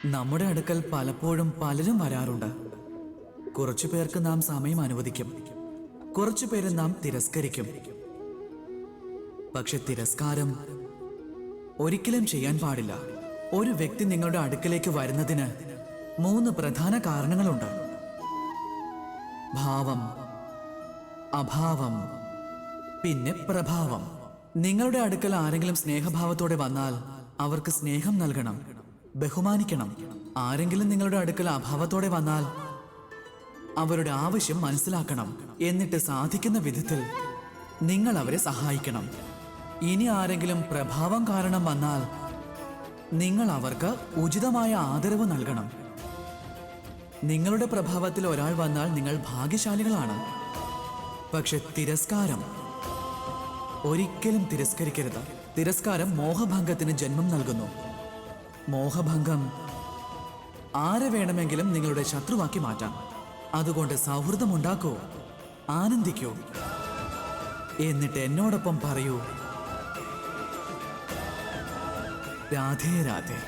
നമ്മുടെ അടുക്കൽ പലപ്പോഴും പലരും വരാറുണ്ട്. കുറച്ചു പേർക്ക് നാം സമയം അനുവദിക്കും, കുറച്ചു പേര് നാം തിരസ്കരിക്കും. പക്ഷെ തിരസ്കാരം ഒരിക്കലും ചെയ്യാൻ പാടില്ല. ഒരു വ്യക്തി നിങ്ങളുടെ അടുക്കലേക്ക് വരുന്നതിന് 3 പ്രധാന കാരണങ്ങളുണ്ട്: ഭാവം, അഭാവം, പിന്നെ പ്രഭാവം. നിങ്ങളുടെ അടുക്കൽ ആരെങ്കിലും സ്നേഹഭാവത്തോടെ വന്നാൽ അവർക്ക് സ്നേഹം നൽകണം, ബഹുമാനിക്കണം. ആരെങ്കിലും നിങ്ങളുടെ അടുക്കൽ അഭാവത്തോടെ വന്നാൽ അവരുടെ ആവശ്യം മനസ്സിലാക്കണം. എന്നിട്ട് സാധിക്കുന്ന വിധത്തിൽ നിങ്ങൾ അവരെ സഹായിക്കണം. ഇനി ആരെങ്കിലും പ്രഭാവം കാരണം വന്നാൽ നിങ്ങൾ അവർക്ക് ഉചിതമായ ആദരവ് നൽകണം. നിങ്ങളുടെ പ്രഭാവത്തിൽ ഒരാൾ വന്നാൽ നിങ്ങൾ ഭാഗ്യശാലികളാണ്. പക്ഷെ തിരസ്കാരം ഒരിക്കലും തിരസ്കരിക്കരുത്. തിരസ്കാരം മോഹഭംഗത്തിന് ജന്മം നൽകുന്നു. മോഹഭംഗം ആരെ വേണമെങ്കിലും നിങ്ങളുടെ ശത്രുവാക്കി മാറ്റാം. അതുകൊണ്ട് സൗഹൃദമുണ്ടാക്കൂ, ആനന്ദിക്കൂ. എന്നിട്ട് എന്നോടൊപ്പം പറയൂ, രാധേ രാധേ.